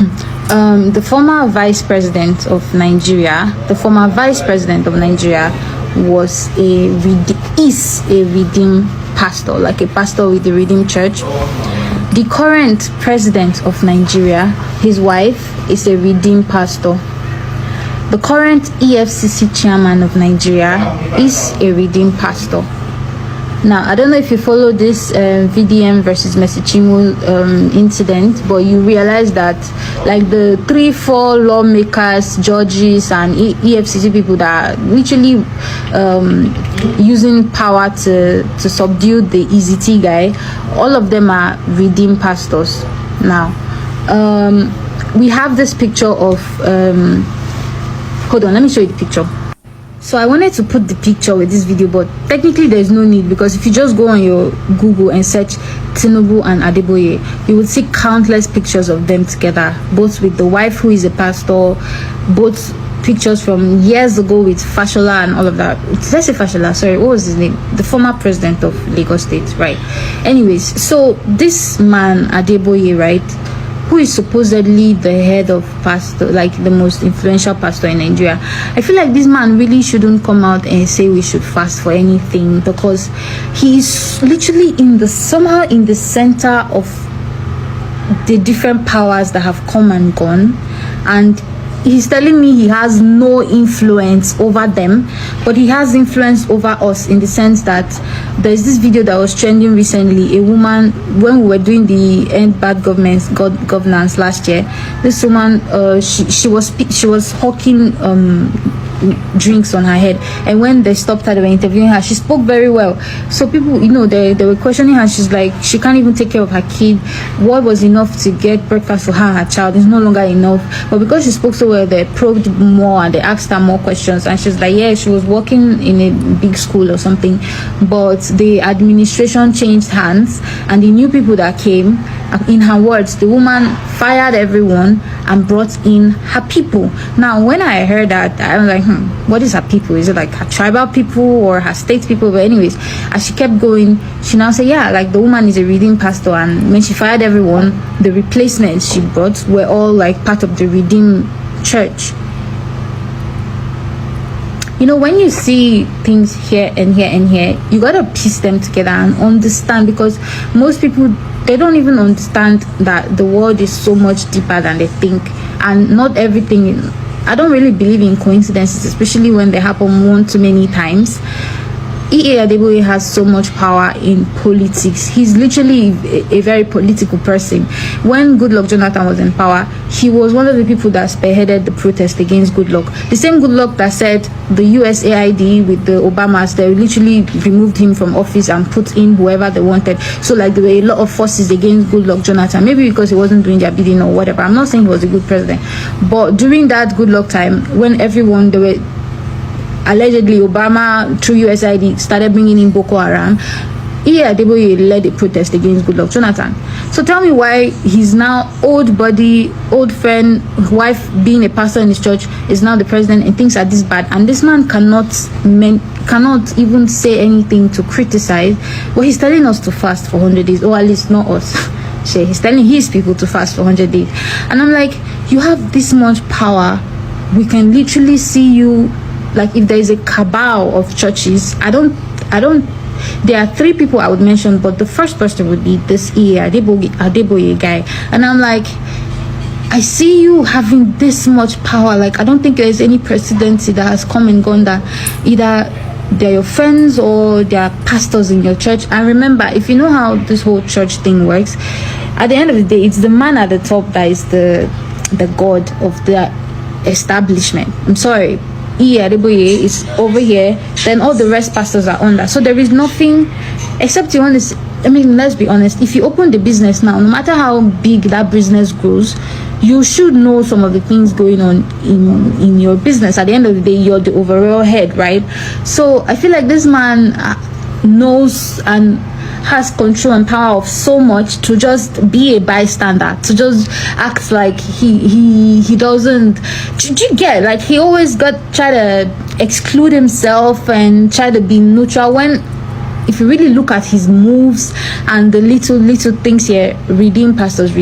The former vice president of Nigeria, was is a redeemed pastor, like a pastor with the Redeemed Church. The current president of Nigeria, his wife, is a redeemed pastor. The current EFCC chairman of Nigeria is a redeemed pastor. Now, I don't know if you follow this VDM versus Mercy Chinwo incident, but you realize that like the 3-4 lawmakers, judges, and EFCC people that are literally using power to subdue the EZT guy, all of them are redeemed pastors. Now, we have this picture of hold on, let me show you the picture. So I wanted to put the picture with this video, but technically there's no need, because if you just go on your Google and search Tinubu and Adeboye, you will see countless pictures of them together, both with the wife who is a pastor, both pictures from years ago with Fashola and all of that. Let's say Fashola, sorry, what was his name? The former president of Lagos State, right? Anyways, so this man Adeboye, right, who is supposedly the head of pastor, like the most influential pastor in Nigeria, I feel like this man really shouldn't come out and say we should fast for anything, because he's literally somehow in the center of the different powers that have come and gone, and he's telling me he has no influence over them, but he has influence over us, in the sense that there's this video that was trending recently. A woman, when we were doing the End Bad Governance last year, this woman, she was hawking drinks on her head, and when they stopped her, they were interviewing her, she spoke very well. So people, they were questioning her. She's like, she can't even take care of her kid. What was enough to get breakfast for her and her child is no longer enough. But because she spoke so well, they probed more and they asked her more questions, and she's like, yeah, she was working in a big school or something, but the administration changed hands and the new people that came, in her words, the woman fired everyone and brought in her people. Now, when I heard that, I was like, what is her people? Is it like her tribal people or her state people? But anyways, as she kept going, she now said, yeah, like the woman is a redeemed pastor, and when she fired everyone, the replacements she brought were all like part of the Redeemed Church. When you see things here and here and here, you gotta piece them together and understand, because most people, they don't even understand that the world is so much deeper than they think, and not everything. I don't really believe in coincidences, especially when they happen one too many times. Adeboye has so much power in politics. He's literally a very political person. When Goodluck Jonathan was in power, he was one of the people that spearheaded the protest against Goodluck. The same Goodluck that said the USAID with the Obamas, they literally removed him from office and put in whoever they wanted. So like there were a lot of forces against Goodluck Jonathan, maybe because he wasn't doing their bidding or whatever. I'm not saying he was a good president, but during that Goodluck time, when they were allegedly, Obama through USAID started bringing in Boko Haram, Adeboye led a protest against Goodluck Jonathan. So tell me why he's now old buddy, old friend, wife being a pastor in his church, is now the president, and things are this bad, and this man cannot even say anything to criticize. Well, he's telling us to fast for 100 days, or at least not us. He's telling his people to fast for 100 days. And I'm like, you have this much power. We can literally see you. Like, if there is a cabal of churches, I don't, there are 3 people I would mention, but the first person would be this Adeboye guy. And I'm like, I see you having this much power. Like, I don't think there's any presidency that has come and gone that either they're your friends or they're pastors in your church. And remember, if you know how this whole church thing works, at the end of the day, it's the man at the top that is the god of the establishment. I'm sorry, Adeboye is over here, then all the rest pastors are under. So there is nothing except you want to. I mean, let's be honest. If you open the business now, no matter how big that business grows, you should know some of the things going on in your business. At the end of the day, you're the overall head, right? So I feel like this man knows and has control and power of so much to just be a bystander, to just act like he doesn't. Do you get, like, he always try to exclude himself and try to be neutral when if you really look at his moves and the little things here, redeem pastors.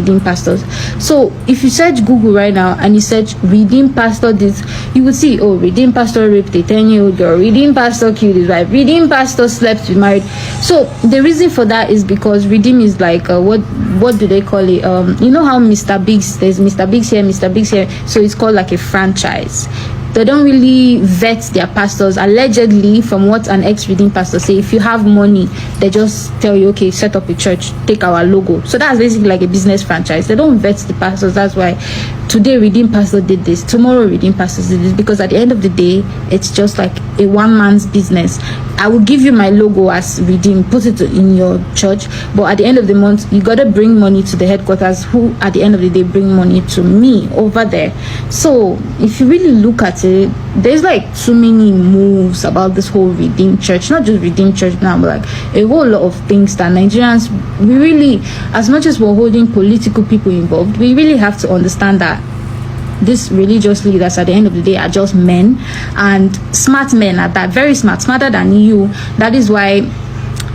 So if you search Google right now and you search redeem pastor this, you will see, oh, redeem pastor raped a 10-year-old girl, redeem pastor killed his wife, redeem pastor slept with married. So the reason for that is because redeem is like what do they call it, you know how Mr. Biggs, there's Mr. Biggs here, Mr. Biggs here, so it's called like a franchise. They don't really vet their pastors. Allegedly, from what an ex-redeem pastor say, if you have money, they just tell you, okay, set up a church, take our logo. So that's basically like a business franchise. They don't vet the pastors. That's why today redeem pastor did this, tomorrow redeem pastors did this, because at the end of the day, it's just like a one man's business. I will give you my logo as redeem, put it in your church, but at the end of the month, you gotta bring money to the headquarters, who at the end of the day bring money to me over there. So if you really look at it, there's like too many moves about this whole redeem church, not just redeem church now, but like a whole lot of things that Nigerians, we really, as much as we're holding political people involved, we really have to understand that these religious leaders at the end of the day are just men, and smart men at that, very smart, smarter than you. That is why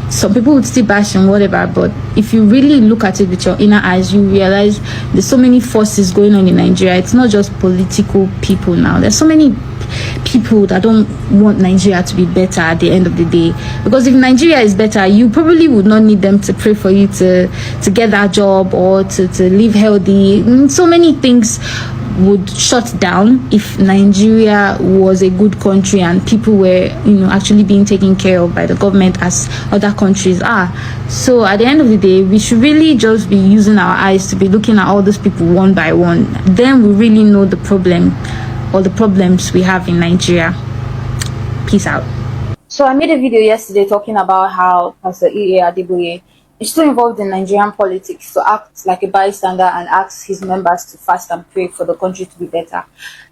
some people would still bash and whatever, but if you really look at it with your inner eyes, you realize there's so many forces going on in Nigeria. It's not just political people now. There's so many people that don't want Nigeria to be better at the end of the day, because if Nigeria is better, you probably would not need them to pray for you to get that job or to live healthy. So many things would shut down if Nigeria was a good country and people were, actually being taken care of by the government as other countries are. So at the end of the day, we should really just be using our eyes to be looking at all those people one by one. Then we really know the problem or the problems we have in Nigeria. Peace out. So I made a video yesterday talking about how Pastor Adeboye is still involved in Nigerian politics to act like a bystander and ask his members to fast and pray for the country to be better.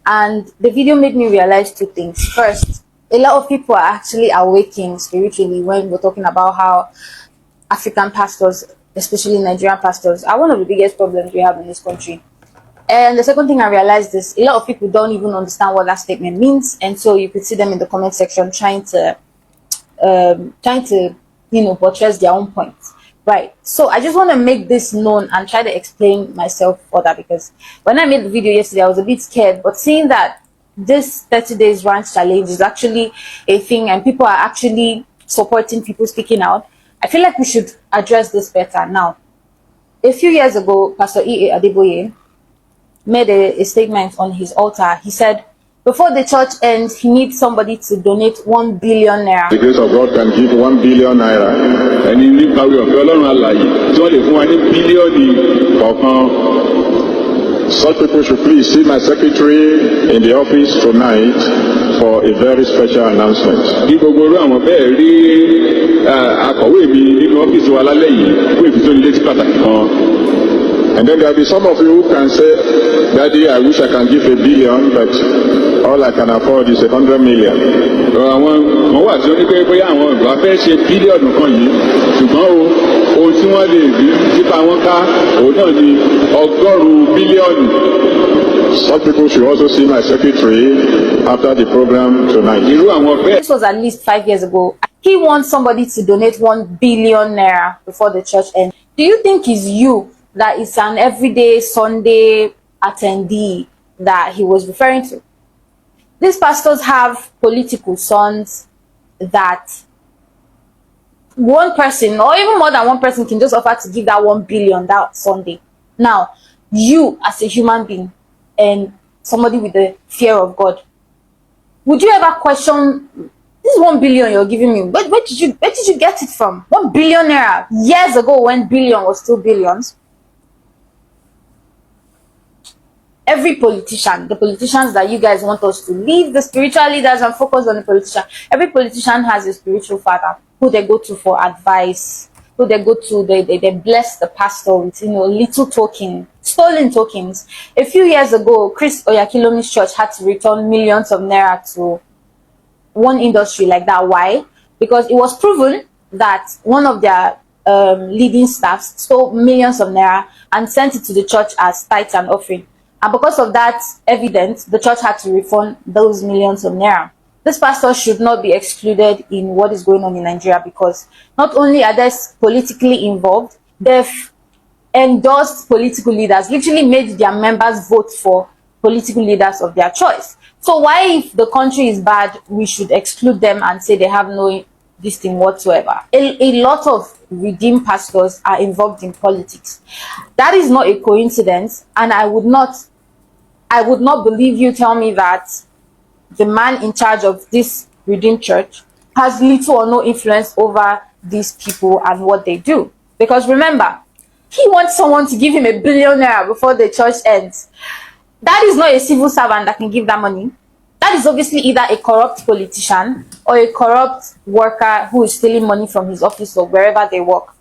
And the video made me realize two things. First, a lot of people are actually awakening spiritually when we're talking about how African pastors, especially Nigerian pastors, are one of the biggest problems we have in this country. And the second thing I realized is a lot of people don't even understand what that statement means, and so you could see them in the comment section trying to buttress their own points. Right, so I just want to make this known and try to explain myself further, because when I made the video yesterday, I was a bit scared, but seeing that this 30 days ranch challenge is actually a thing and people are actually supporting people speaking out, I feel like we should address this better. Now, a few years ago, Pastor Adeboye made a statement on his altar. He said, before the church ends, he needs somebody to donate 1 billion naira. The grace of God can give 1 billion naira. And in the power of God, so if 1 billion, such people should please see my secretary in the office tonight for a very special announcement. And then there'll be some of you who can say, Daddy, I wish I can give 1 billion, but all I can afford is 100 million. Some people should also see my secretary after the program tonight. This was at least 5 years ago. He wants somebody to donate 1 billion naira before the church ends. Do you think it's you that is an everyday Sunday attendee that he was referring to? These pastors have political sons that one person or even more than one person can just offer to give that 1 billion that Sunday. Now, you as a human being and somebody with the fear of God, would you ever question this 1 billion you're giving me? Where did you get it from? 1 billion naira years ago when billion was still billions. Every politician, the politicians that you guys want us to leave the spiritual leaders and focus on the politician, every politician has a spiritual father who they go to for advice, who they go to, they bless the pastor with, little token, stolen tokens. A few years ago, Chris Oyakilomi's church had to return millions of naira to one industry like that. Why? Because it was proven that one of their leading staffs stole millions of naira and sent it to the church as tithes and offering. And because of that evidence, the church had to refund those millions of naira. this pastor should not be excluded in what is going on in Nigeria, because not only are they politically involved, they've endorsed political leaders, literally made their members vote for political leaders of their choice. So why, if the country is bad, we should exclude them and say they have no this thing whatsoever? A lot of redeemed pastors are involved in politics. That is not a coincidence, and I would not believe you tell me that the man in charge of this redeemed church has little or no influence over these people and what they do. Because remember, he wants someone to give him $1 billion before the church ends. That is not a civil servant that can give that money. That is obviously either a corrupt politician or a corrupt worker who is stealing money from his office or wherever they work.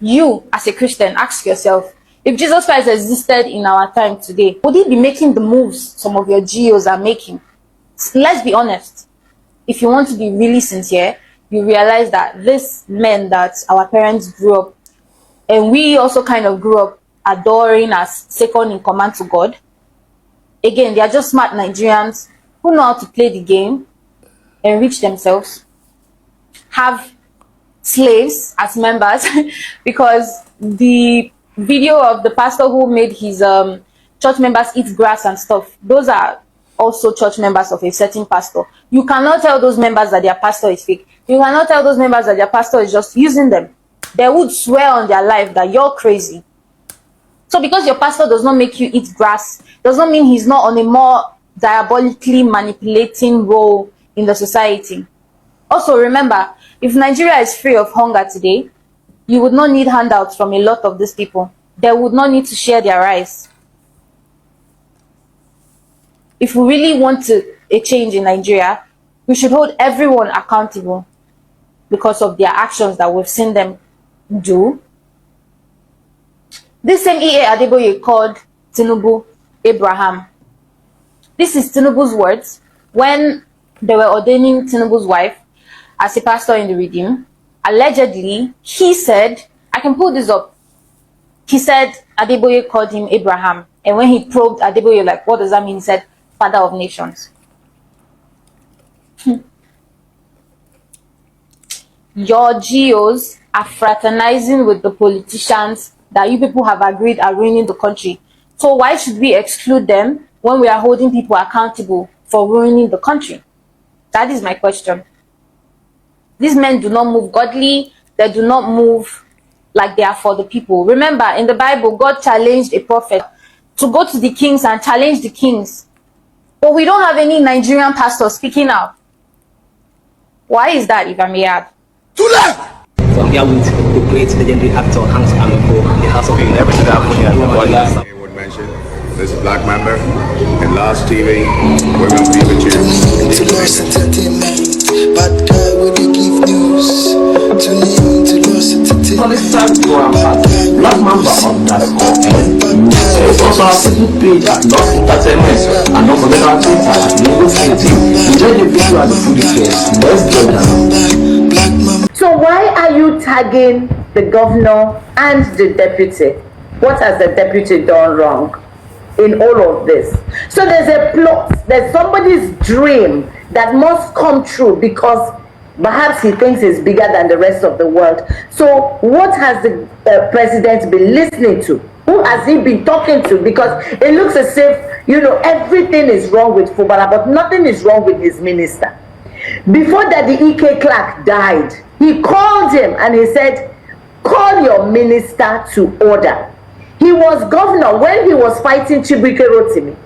You, as a Christian, ask yourself, if Jesus Christ existed in our time today, would he be making the moves some of your GOs are making? Let's be honest. If you want to be really sincere, you realize that these men that our parents grew up, and we also kind of grew up adoring as second in command to God, again, they are just smart Nigerians who know how to play the game, enrich themselves, have slaves as members, because the video of the pastor who made his church members eat grass and stuff, those are also church members of a certain pastor. You cannot tell those members that their pastor is fake. You cannot tell those members that their pastor is just using them. They would swear on their life that you're crazy. So because your pastor does not make you eat grass, does not mean he's not on a more diabolically manipulating role in the society. Also remember, if Nigeria is free of hunger today, you would not need handouts from a lot of these people. They would not need to share their rice. If we really want a change in Nigeria, we should hold everyone accountable because of their actions that we've seen them do. This same EA Adeboye called Tinubu Abraham. This is Tinubu's words when they were ordaining Tinubu's wife as a pastor in the Redeem. Allegedly, he said, I can pull this up. He said Adeboye called him Abraham. And when he probed Adeboye, like, what does that mean? He said, Father of Nations. Your GOs are fraternizing with the politicians that you people have agreed are ruining the country. So why should we exclude them when we are holding people accountable for ruining the country? That is my question. These men do not move godly. They do not move like they are for the people. Remember, in the Bible, God challenged a prophet to go to the kings and challenge the kings. But we don't have any Nigerian pastors speaking out. Why is that, if I may add? From here with the great legendary actor Hanks Amiko, the House of everything that happened here. Would mention this is Black Member and Last TV. We're going to be with you. To Lost Entertainment, bad guy will they give news. Tune in to Lost Entertainment. So this time to Black Mamba underscore N. It's also our Facebook page at Lost Entertainment, and don't forget our Twitter at Lingo City. Enjoy the video and the food first. Let's go now. So why are you tagging the governor and the deputy? What has the deputy done wrong in all of this? So there's a plot, there's somebody's dream that must come true because perhaps he thinks it's bigger than the rest of the world. So what has the president been listening to? Who has he been talking to? Because it looks as if, you know, everything is wrong with Fubara, but nothing is wrong with his minister. Before that, the EK clerk died. He called him and he said, call your minister to order. He was governor when he was fighting Chibuike Rotimi.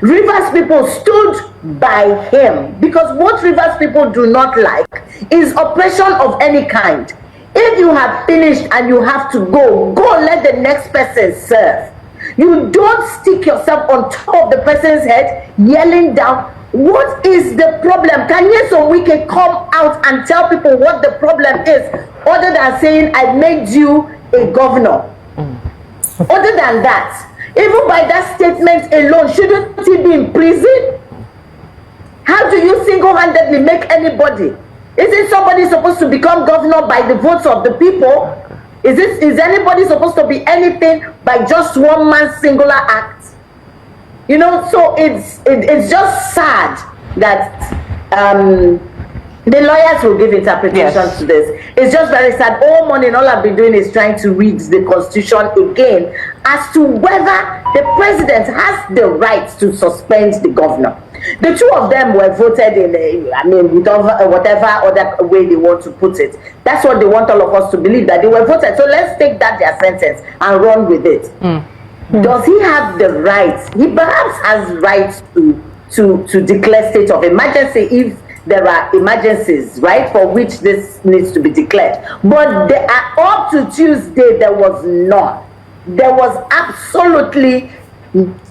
Rivers people stood by him because what Rivers people do not like is oppression of any kind. If you have finished and you have to go, let the next person serve. You don't stick yourself on top of the person's head, yelling down. What is the problem? Can Nyesom Wike come out and tell people what the problem is, other than saying, I made you a governor? Other than that, even by that statement alone, shouldn't he be in prison? How do you single-handedly make anybody? Isn't somebody supposed to become governor by the votes of the people? Is anybody supposed to be anything by just one man's singular act? You know, so it's just sad that the lawyers will give interpretation to this. It's just very sad. All morning, all I've been doing is trying to read the Constitution again as to whether the president has the right to suspend the governor. The two of them were voted in, with whatever other way they want to put it. That's what they want all of us to believe, that they were voted. So let's take that their sentence and run with it. Does he have the right? He perhaps has rights to declare state of emergency if there are emergencies, right, for which this needs to be declared. But there are, up to Tuesday, there was none. There was absolutely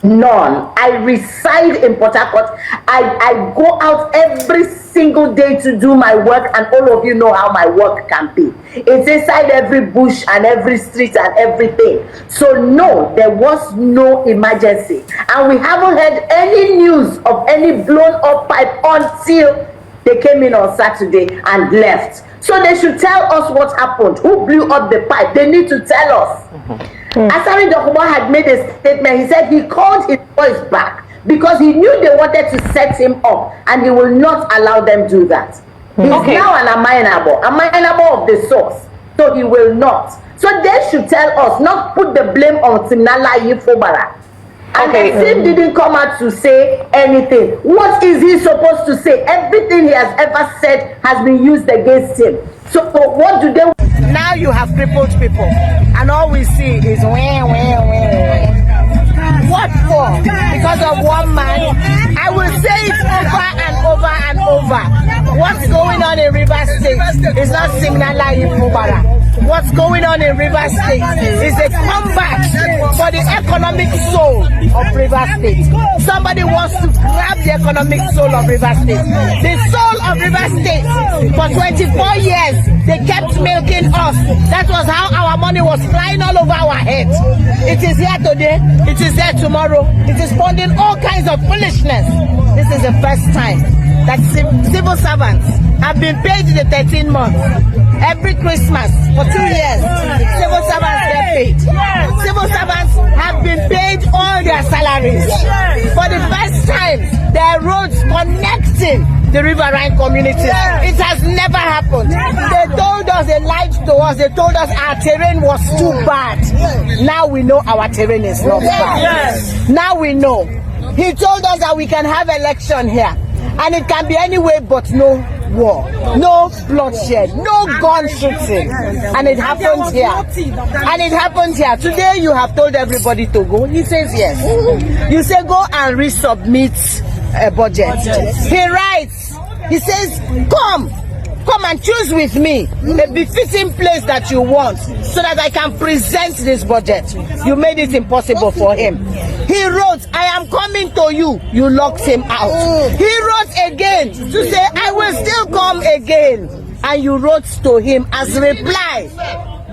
none. I reside in Port Harcourt. I go out every single day to do my work, and all of you know how my work can be. It's inside every bush and every street and everything. So no, there was no emergency. And we haven't heard any news of any blown up pipe until they came in on Saturday and left. So they should tell us what happened. Who blew up the pipe? They need to tell us. Asari Dokubo had made a statement. He said he called his boys back because he knew they wanted to set him up, and he will not allow them do that. He's now an amenable of the source. So he will not. So they should tell us, not put the blame on Timnala Yifobara. And the team didn't come out to say anything. What is he supposed to say? Everything he has ever said has been used against him. So what do they? Now you have crippled people, and all we see is wah. What for? Because of one man? I will say it over and over and over. What's going on in Rivers State is not Signala Yifubara. What's going on in Rivers State is a comeback for the economic soul of Rivers State. Somebody wants to grab the economic soul of Rivers State. The soul of Rivers State, for 24 years, they kept milking us. That was how our money was flying all over our heads. It is here today, it is there tomorrow. It is funding all kinds of foolishness. This is the first time that civil servants have been paid the 13 months. Every Christmas for 2 years, civil servants get paid. Civil servants have been paid all their salaries. For the first time, there are roads connecting the riverine communities. It has never happened. They told us, they lied to us, they told us our terrain was too bad. Now we know our terrain is not bad. Now we know. He told us that we can have election here, and it can be any way but no war, no bloodshed, no gun shooting. And it happened here. And it happened here. Today you have told everybody to go. He says yes. You say go and resubmit a budget. He writes, he says, come and choose with me a befitting place that you want so that I can present this budget. You made it impossible for him. He wrote, I am coming to you. You locked him out. He wrote again to say, I will still come again. And you wrote to him as reply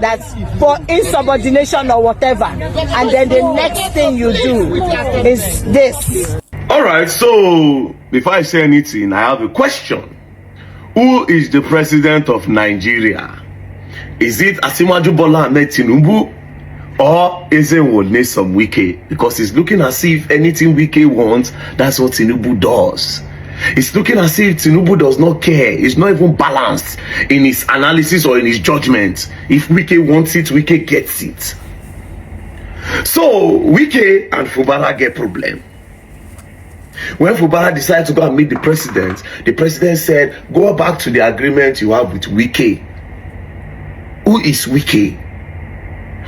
that for insubordination or whatever. And then the next thing you do is this. All right, so before I say anything, I have a question. Who is the president of Nigeria? Is it Asiwaju Bola Ahmed Tinubu or is it Nyesom Wike? Because it's looking as if anything Wike wants, that's what Tinubu does. It's looking as if Tinubu does not care. It's not even balanced in his analysis or in his judgment. If Wike wants it, Wike gets it. So Wike and Fubara get problem. When Fubara decided to go and meet the president said, go back to the agreement you have with Wike. Who is Wike?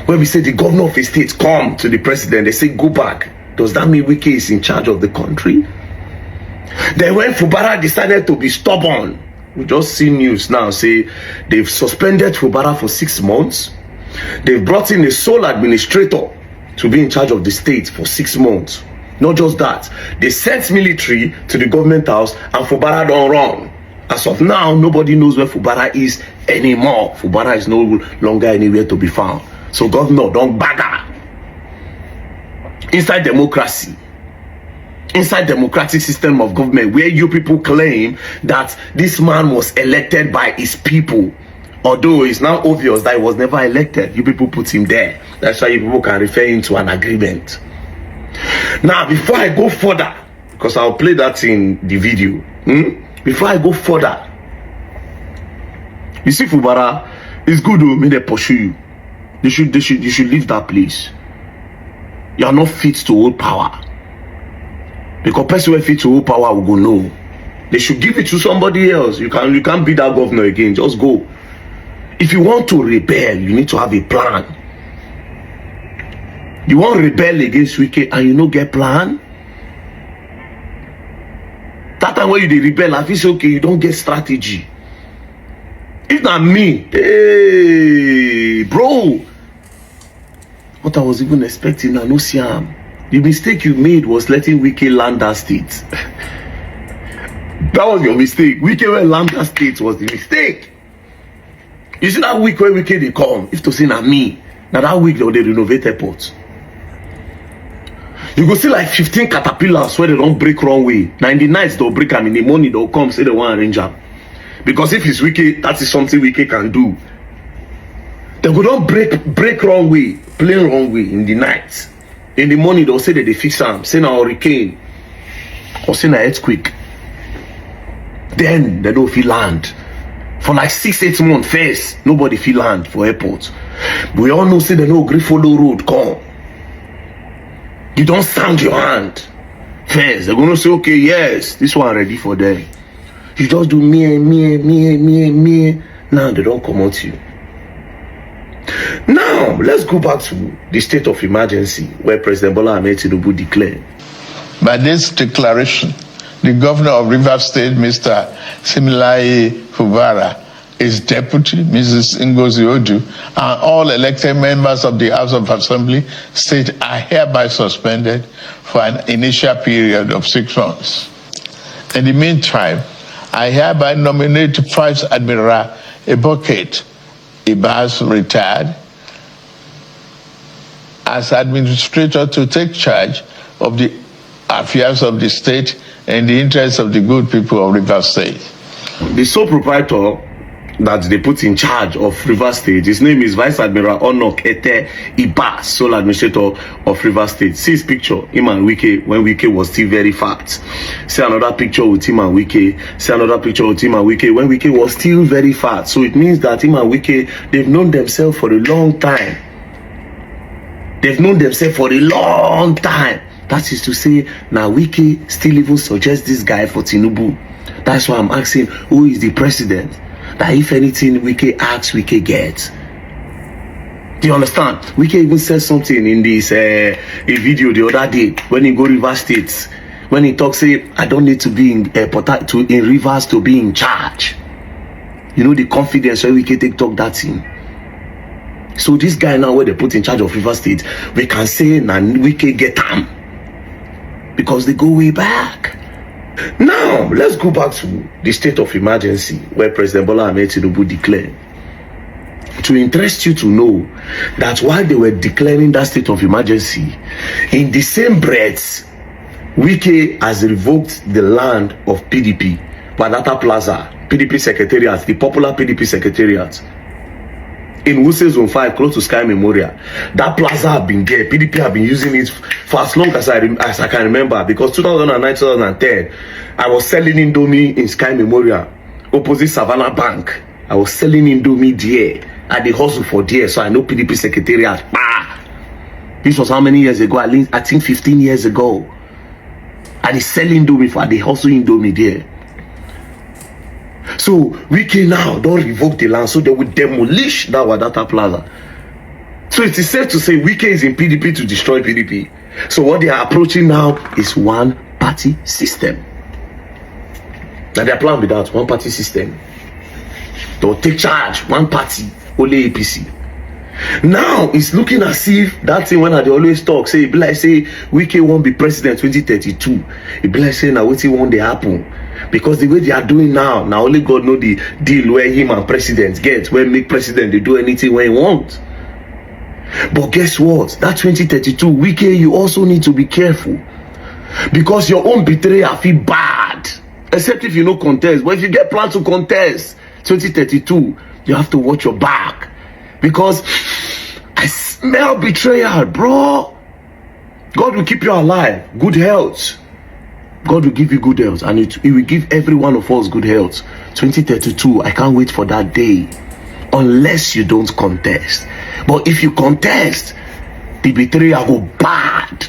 When we say the governor of a state come to the president, they say go back. Does that mean Wike is in charge of the country? Then when Fubara decided to be stubborn, we just see news now say they've suspended Fubara for 6 months. They've brought in a sole administrator to be in charge of the state for 6 months. Not just that, they sent military to the government house and Fubara don't run. As of now, nobody knows where Fubara is anymore. Fubara is no longer anywhere to be found. So governor, don't bagger. Inside democracy, inside democratic system of government, where you people claim that this man was elected by his people, although it's now obvious that he was never elected, you people put him there. That's why you people can refer him to an agreement. Now, before I go further, because I'll play that in the video. Before I go further, you see, Fubara, it's good to me they pursue you. You should leave that place. You are not fit to hold power. Because person who fit to hold power will go no. They should give it to somebody else. You can't be that governor again. Just go. If you want to rebel, you need to have a plan. You want to rebel against Wike and you no get plan? That time when you dey rebel, I feel say okay, you don't get strategy. If not me, hey, bro. What I was even expecting, I no see am. The mistake you made was letting Wike land that state. That was your mistake. Wike when land that state was the mistake. You see that week when Wike they come, if to say na me, now that week they renovate airport. You go see like 15 caterpillars where they don't break wrong way. Now in the nights they'll break them, in the morning they'll come say they want arrange them. Because if it's Wike, that is something Wike can do. They go don't break wrong way, plain wrong way in the night. In the morning they'll say that they fix them, say na hurricane or say na earthquake. Then they don't feel land. For like 6-8 months first, nobody feel land for airport. But we all know say they no agree follow road come. You don't sound your hand first. They're gonna say, okay, yes, this one ready for them. You just do me. Now they don't come out to you. Now let's go back to the state of emergency where President Bola Ahmed Tinubu declared. By this declaration, the governor of Rivers State, Mr. Similaye Fubara, his deputy, Mrs. Ngozi Odu, and all elected members of the House of Assembly state are hereby suspended for an initial period of 6 months. In the meantime, I hereby nominate Vice Admiral Adeboye Ibas, retired, as administrator to take charge of the affairs of the state in the interest of the good people of Rivers State. The sole proprietor that they put in charge of Rivers State, his name is Vice Admiral Onok Ete Ibas, sole administrator of Rivers State. See his picture, him and Wike, when Wike was still very fat. See another picture with him and Wike. See another picture with him and Wike, when Wike was still very fat. So it means that him and Wike, they've known themselves for a long time. They've known themselves for a long time. That is to say, now Wike still even suggests this guy for Tinubu. That's why I'm asking, who is the president? That if anything Wike asks, Wike gets. Do you understand? Wike even said something in this a video the other day when he go Rivers State. When he talks, say, I don't need to be in Rivers to be in charge. You know the confidence where Wike take talk that thing. So this guy now where they put in charge of Rivers State, we can say na Wike get him. Because they go way back. Now, let's go back to the state of emergency where President Bola Ahmed Tinubu declared. To interest you to know that while they were declaring that state of emergency, in the same breath, Wike has revoked the land of PDP, Wadata Plaza, PDP Secretariat, the popular PDP Secretariat. In Wuse Zone 5, close to Sky Memorial. That plaza have been there. PDP have been using it for as long as I can remember. Because 2009, 2010, I was selling Indomie in Sky Memorial, opposite Savannah Bank. I was selling Indomie there. I did hustle for there, so I know PDP Secretariat. This was how many years ago? At least, I think 15 years ago. I did sell Indomie for the hustle Indomie there. So Wike now don't revoke the land, so they will demolish that Wadata Plaza. So it is safe to say Wike is in PDP to destroy PDP. So what they are approaching now is one party system. Now their plan with that one party system. They'll take charge, one party, only APC. Now it's looking as if that thing when I always talk, say it be like say Wike won't be president 2032. It be like saying now what won't they happen. Because the way they are doing now only God know the deal where him and president get, where make president they do anything where he want. But guess what? That 2032 Wike, you also need to be careful. Because your own betrayal feel bad. Except if you no contest. But if you get plans to contest 2032, you have to watch your back. Because I smell betrayal, bro. God will keep you alive. Good health. God will give you good health, and it will give every one of us good health. 2032, I can't wait for that day. Unless you don't contest. But if you contest, the betrayal go bad.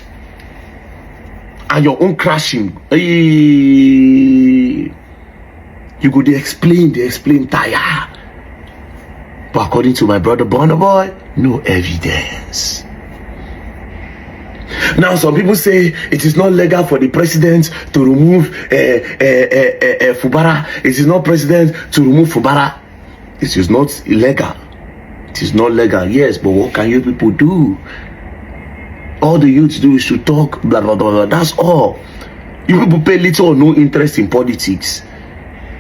And your own crashing. You go they explain tire. But according to my brother Boy, no evidence. Now some people say it is not legal for the president to remove Fubara. It is not president to remove Fubara. It is not illegal. It is not legal, yes, but what can you people do? All the youths do is to talk, blah, blah, blah, blah. That's all. You people pay little or no interest in politics.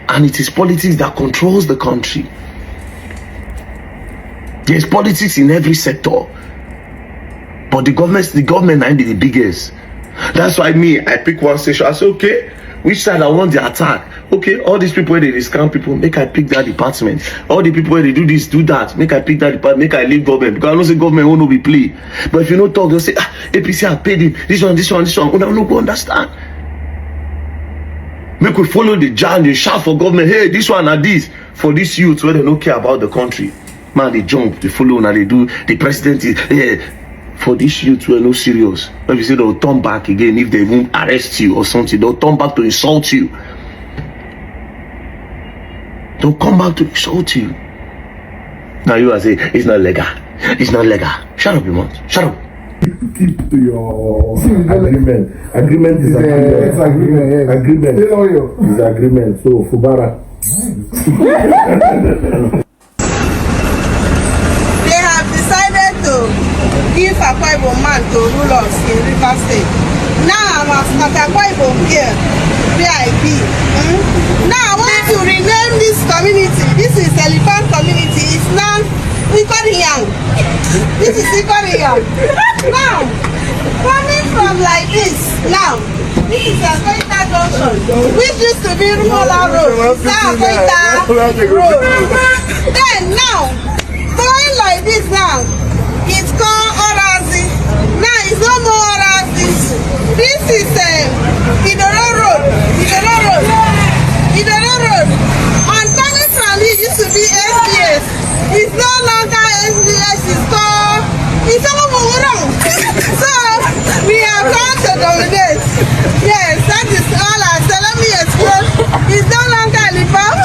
And it is politics that controls the country. There's politics in every sector. But the government might be the biggest. That's why I pick one station. I say, okay, which side I want the attack? Okay, all these people where they scam people, make I pick that department. All the people where they do this, do that, make I pick that department, make I leave government. Because I know say government won't be play. But if you don't talk, they'll say, APC I paid him. This one. We don't go understand. Make we follow the jam, they shout for government, hey, this one and this. For this youth where they don't care about the country. Man, they jump, they follow, and they do, the president is, for this youth who are no serious. If you say they'll turn back again, if they won't arrest you or something, they'll turn back to insult you. They'll come back to insult you. Now you are saying it's not legal. It's not legal. Shut up, you mouth. Shut up. Keep to your agreement. Agreement is agreement. Agreement is agreement. So Fubara. They have decided to give Akwa Ibom man to rule us in Rivers State. Now I'm at Akwa Ibom here, where I be. Now I want to rename this community. This is Elephant community. It's now Ikoriyang. This is Ikoriyang. Now, coming from like this, now, this is Akoita Junction, which used to be Rumola Road. It's now Akoita Road. Then now, going like this now, it's called Orazi. Now it's no more Orazi. This is Idoro Road. And coming from it used to be SBS. It's no longer SBS. It's all wrong. So we have come to dominate. Yes, that is all I said. Let me explain. It's no longer Alibaba.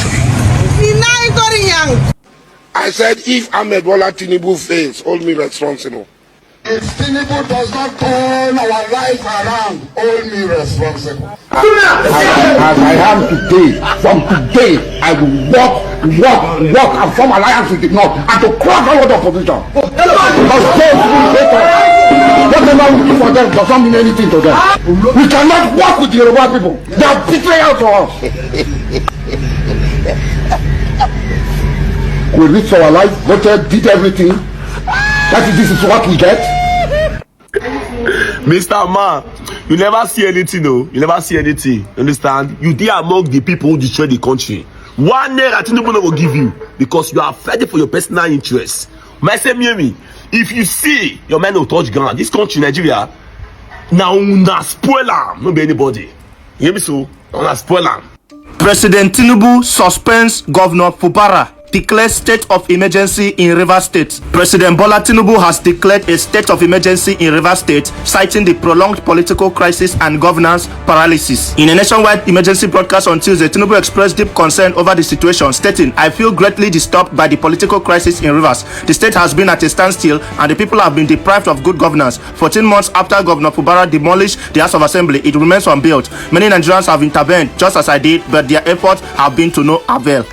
It's now Ikoriyang. I said, if Ahmed Bola Tinubu fails, hold me responsible. If Tinubu does not turn our life around, hold me responsible. As I am today, from today, I will work and form alliance with the North and to crush all the opposition. Because those will hate us. Whatever we do for them does not mean anything to them. We cannot work with the Yoruba people. They are betrayal to us. We risked our life, voted, did everything. This is what we get. Mr. Man, you never see anything, no. You never see anything. Understand? You dare among the people who destroy the country. One day I think nobody will give you because you are fighting for your personal interests. My say me, if you see your man will touch ground, this country, Nigeria, now una spoiler, no be anybody. You hear me so? Una spoiler. President Tinubu suspends Governor Fubara. Declares state of emergency in Rivers State. President Bola Tinubu has declared a state of emergency in Rivers State, citing the prolonged political crisis and governance paralysis. In a nationwide emergency broadcast on Tuesday, Tinubu expressed deep concern over the situation, stating, "I feel greatly disturbed by the political crisis in Rivers. The state has been at a standstill and the people have been deprived of good governance. 14 months after Governor Fubara demolished the House of Assembly, it remains unbuilt. Many Nigerians have intervened, just as I did, but their efforts have been to no avail."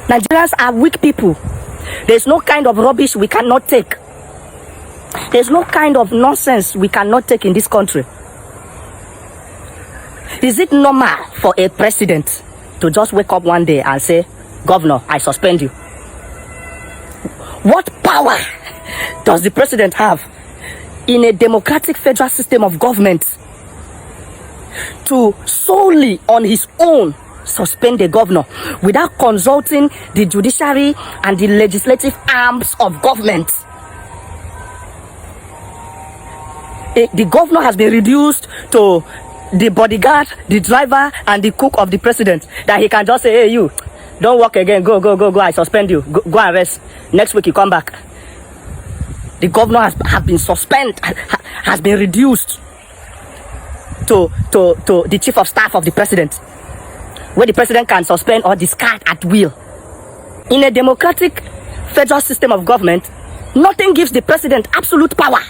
Nigerians are weak people. There's no kind of rubbish we cannot take. There's no kind of nonsense we cannot take in this country. Is it normal for a president to just wake up one day and say, "Governor, I suspend you"? What power does the president have in a democratic federal system of government to solely on his own suspend the governor without consulting the judiciary and the legislative arms of government? The governor has been reduced to the bodyguard, the driver, and the cook of the president, that he can just say, hey, you, don't work again, go, I suspend you, go and rest. Next week you come back. The governor has been suspended, has been reduced to the chief of staff of the president, where the president can suspend or discard at will. In a democratic federal system of government, nothing gives the president absolute power.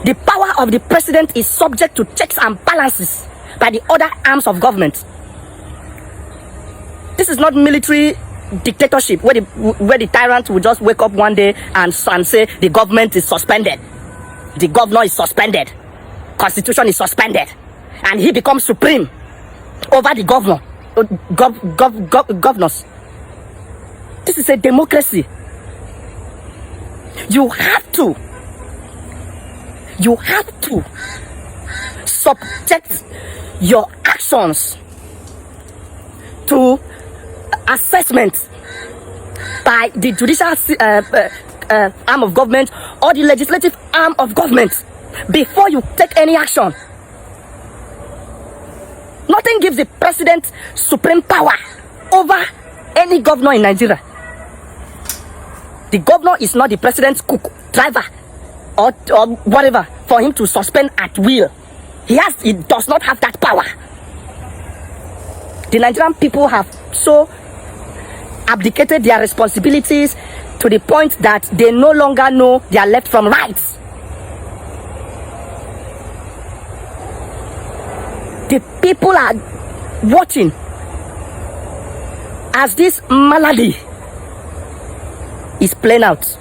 The power of the president is subject to checks and balances by the other arms of government. This is not military dictatorship where the tyrant will just wake up one day and say the government is suspended, the governor is suspended, constitution is suspended, and he becomes supreme over the governors. This is a democracy. You have to subject your actions to assessment by the judicial arm of government or the legislative arm of government before you take any action. Nothing gives the president supreme power over any governor in Nigeria. The governor is not the president's cook, driver, or whatever for him to suspend at will. He does not have that power. The Nigerian people have so abdicated their responsibilities to the point that they no longer know their left from right. The people are watching as this malady is playing out.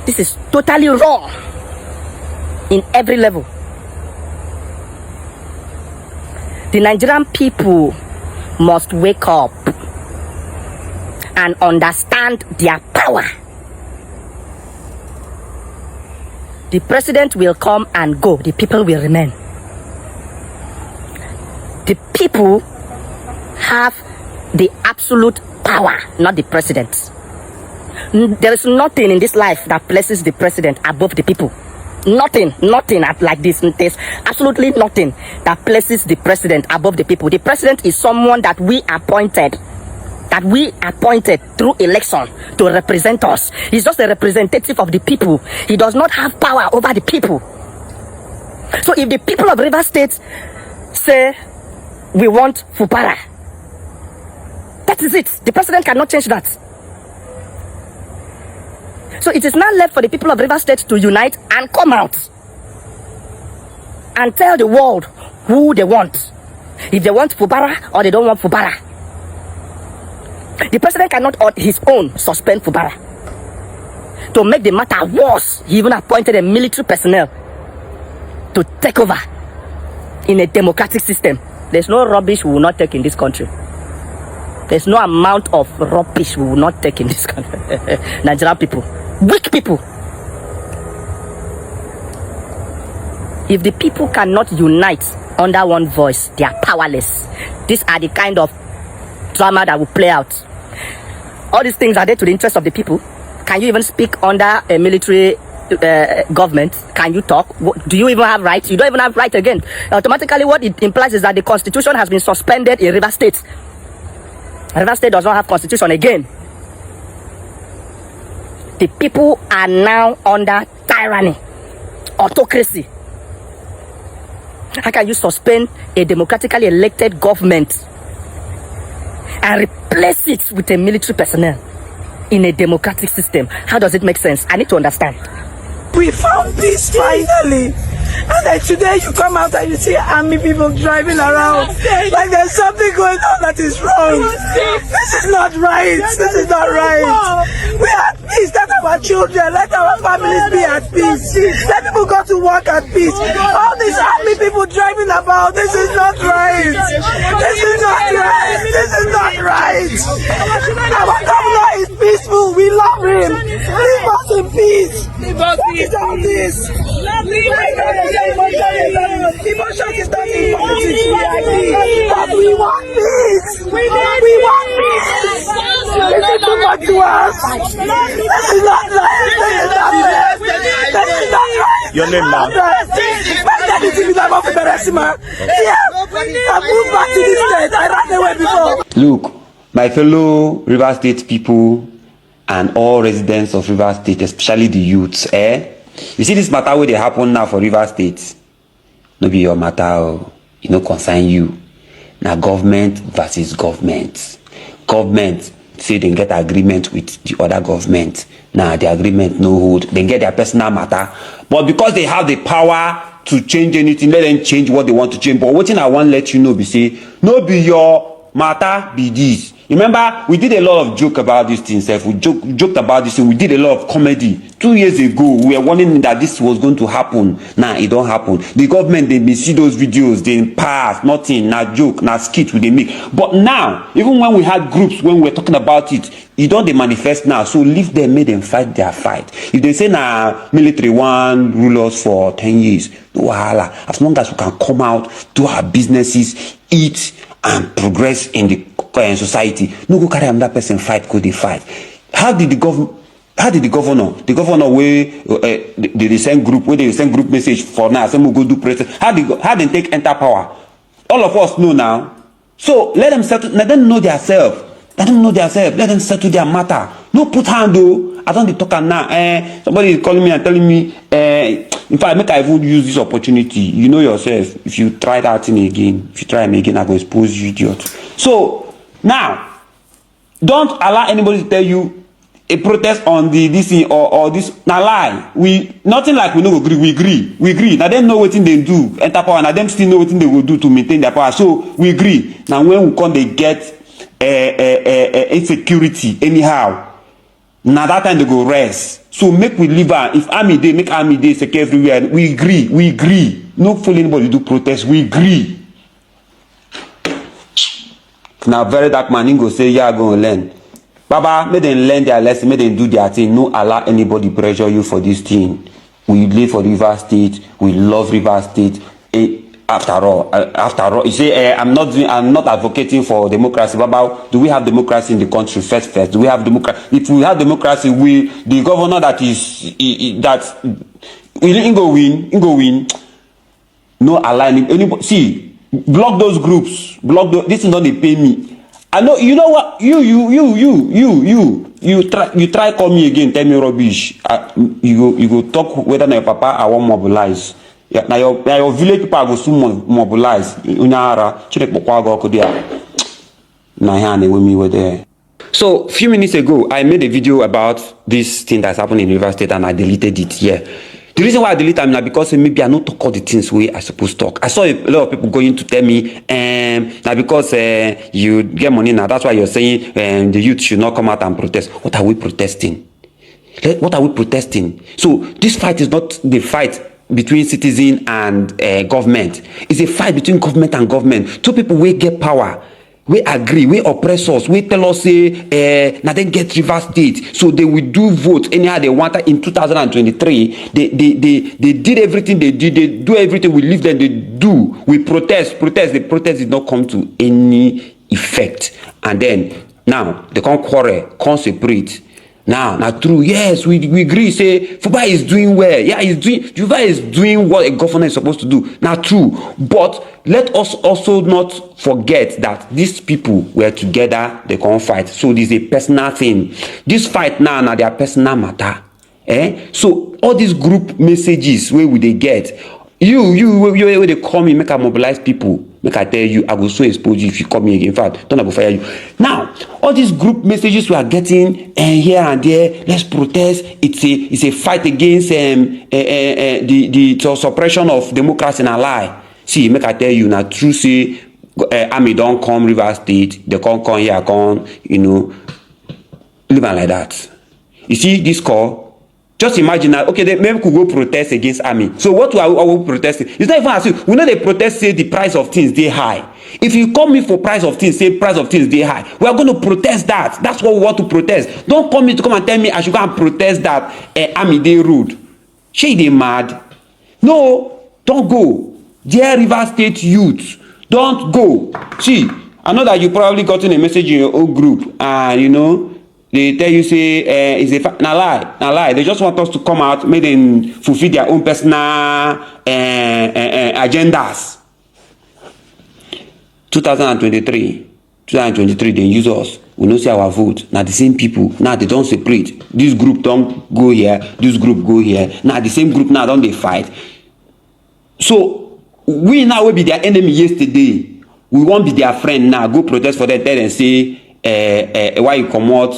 This is totally wrong in every level. The Nigerian people must wake up and understand their power. The president will come and go, the people will remain. The people have the absolute power, not the president. There is nothing in this life that places the president above the people. Nothing like this. There's absolutely nothing that places the president above the people. The president is someone that we appointed through election to represent us. He's just a representative of the people. He does not have power over the people. So if the people of Rivers State say we want Fubara, that is it. The president cannot change that. So it is now left for the people of Rivers State to unite and come out and tell the world who they want. If they want Fubara or they don't want Fubara. The president cannot on his own suspend Fubara. To make the matter worse, he even appointed a military personnel to take over in a democratic system. There's no rubbish we will not take in this country. There's no amount of rubbish we will not take in this country. Nigerian people, weak people. If the people cannot unite under one voice, they are powerless. These are the kind of drama that will play out. All these things are there to the interest of the people. Can you even speak under a military government? Can you talk? Do you even have rights? You don't even have right again. Automatically what it implies is that the constitution has been suspended in Rivers State. Rivers State does not have constitution again. The people are now under tyranny, autocracy. How can you suspend a democratically elected government and replace it with a military personnel in a democratic system? How does it make sense? I need to understand. We found peace finally. And then today you come out and you see army people driving around like there's something going on that is wrong. This is not right. This is not right. We are at peace. Let our children, let our families be at peace. Let people go to work at peace. All these army people driving about, this is not right. This is not right. This is not right. Our governor is peaceful. We love him. Leave us in peace. What is all this? Emotion is not in politics, but we want peace. We want peace. This is too much to us. This is not right. This is not right. Your name now? moved back to this state. I ran away before. Look, my fellow River State people and all residents of River State, especially the youths, you see this matter where they happen now for River State. No be your matter, it no concern you. Now government versus government. Government say they get agreement with the other government. Now the agreement no hold. They get their personal matter. But because they have the power to change anything, let them change what they want to change. But what thing I want to let you know be say, no be your matter be this. Remember, we did a lot of joke about this thing. We joked about this thing. We did a lot of comedy. 2 years ago, we were warning that this was going to happen. Now, it don't happen. The government, they see those videos, they pass, nothing, not joke, not skit they make. But now, even when we had groups, when we were talking about it, you don't they manifest now. So leave them, make them fight their fight. If they say now, military one rule us for 10 years, no wahala. As long as we can come out, do our businesses, eat, and progress in the society, no go carry another person fight, go they fight. How did the governor, where they send group, where they send group message for now, some will go do press. How they take enter power? All of us know now. So let them settle. Let them know themselves. Let them know themselves. Let them settle their matter. No put hand though. I don't talk now. Somebody is calling me and telling me. In fact, make I even use this opportunity. You know yourself. If you try that thing again, if you try me again, I go expose you, idiot. So now, don't allow anybody to tell you a protest on the this thing or this. Now lie. We nothing like we no agree. We agree. Now them know what they do. Enter power. Now them still know what they will do to maintain their power. So we agree. Now when we come, they get insecurity anyhow. Now that time they go rest. So make we leave her. If army day, make army day secure everywhere. We agree. No fool anybody do protest. We agree. Now very dark man go say, yeah, go learn. Baba, may them learn their lesson, may them do their thing. No allow anybody pressure you for this thing. We live for River State. We love River State. After all, you say I'm not advocating for democracy. Baba, do we have democracy in the country? First, do we have democracy? If we have democracy, the governor that will go win. No allow anybody. See, block those groups. This is not they pay me. I know. You know what? You try call me again. Tell me rubbish. You go talk whether your papa I want mobilize. Yeah, now your village people go soon mobilize. So few minutes ago, I made a video about this thing that's happened in River State and I deleted it. Yeah. The reason why I delete them now because maybe I not talk all the things where I supposed to talk. I saw a lot of people going to tell me, now because you get money now, that's why you're saying the youth should not come out and protest. What are we protesting? What are we protesting? So this fight is not the fight between citizen and government. It's a fight between government and government. Two people will get power. We agree, we oppress us, we tell us say now they get River State, so they will do vote anyhow they want. In 2023 they did everything they do everything we leave them, they do, we protest, the protest did not come to any effect, and then now they can't quarrel, can't separate. Now true, yes, we agree, say Fuba is doing well, yeah, Fuba is doing what a governor is supposed to do. Now true, but let us also not forget that these people were together, they can't fight. So this is a personal thing. This fight now their personal matter. So all these group messages where would they get? You they call me, make I mobilize people. Make I tell you, I will so expose you if you call me again. In fact, don't I go fire you. Now, all these group messages we are getting here and there, let's protest. It's a fight against the suppression of democracy and a lie. See, make I tell you now, true say army don't come River State, they can't come here, living like that. You see this call? Just imagine that, okay, they maybe could go protest against army. So what are we protesting? It's not even as if, we know they protest, say the price of things, they high. If you call me for price of things, say price of things, they high. We are going to protest that. That's what we want to protest. Don't call me to come and tell me I should go and protest that army, they rude. She they mad. No, don't go. Dear River State youth, don't go. See, I know that you probably gotten a message in your own group and, they tell you say it's a na lie. They just want us to come out, make them fulfill their own personal agendas. 2023, they use us. We no see our vote. Now the same people. Now they don't separate. This group don't go here. This group go here. Now the same group now don't they fight. So we now will be their enemy yesterday. We won't be their friend now. Go protest for them. Tell them say why you come out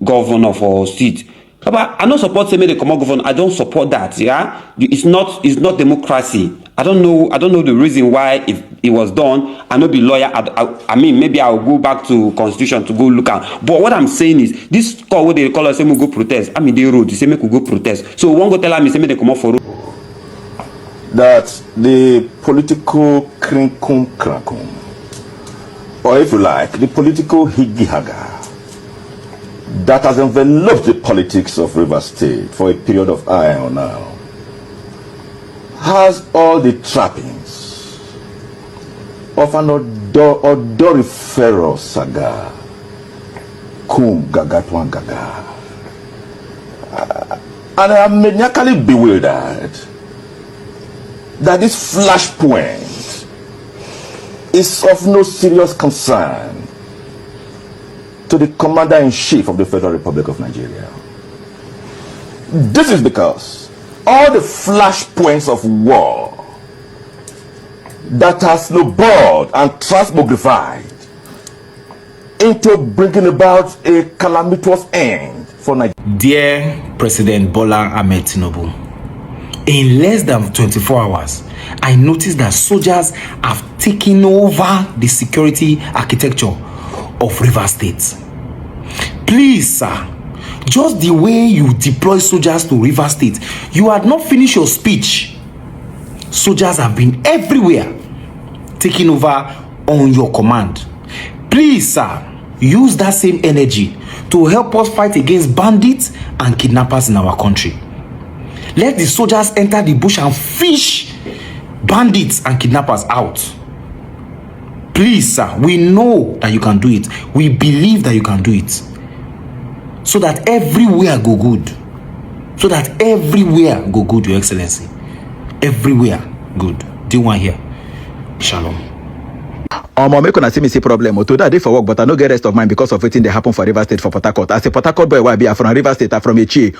governor for seat. But I don't support say make they come out governor. I don't support that. Yeah, it's not democracy. I don't know the reason why it was done. I no be lawyer. I mean, maybe I'll go back to constitution to go look at. But what I'm saying is, this call what they call us say we go protest. I mean, they road. They say make we go protest. So one go tell me say make they come out for road. That the political krinkum, or if you like, the political higgy-haga that has enveloped the politics of Rivers State for a period of time now, has all the trappings of an odoriferous saga. Kum gagatwan gaga. And I am maniacally bewildered that this flashpoint is of no serious concern to the Commander-in-Chief of the Federal Republic of Nigeria. This is because all the flashpoints of war that has snowballed and transmogrified into bringing about a calamitous end for Nigeria. Dear President Bola Ahmed Tinubu, in less than 24 hours, I noticed that soldiers have taken over the security architecture of Rivers State. Please, sir, just the way you deploy soldiers to Rivers State, you had not finished your speech. Soldiers have been everywhere, taking over on your command. Please, sir, use that same energy to help us fight against bandits and kidnappers in our country. Let the soldiers enter the bush and fish bandits and kidnappers out. Please, sir, we know that you can do it. We believe that you can do it. So that everywhere go good. So that everywhere go good, Your Excellency. Everywhere good. Do you want here? Shalom. Make una see me see problem. Today I dey for work, but I no get rest of mind because of wetin dey happen for Rivers State for Port Harcourt. As a Port Harcourt boy, I be from Rivers State. I'm from Eche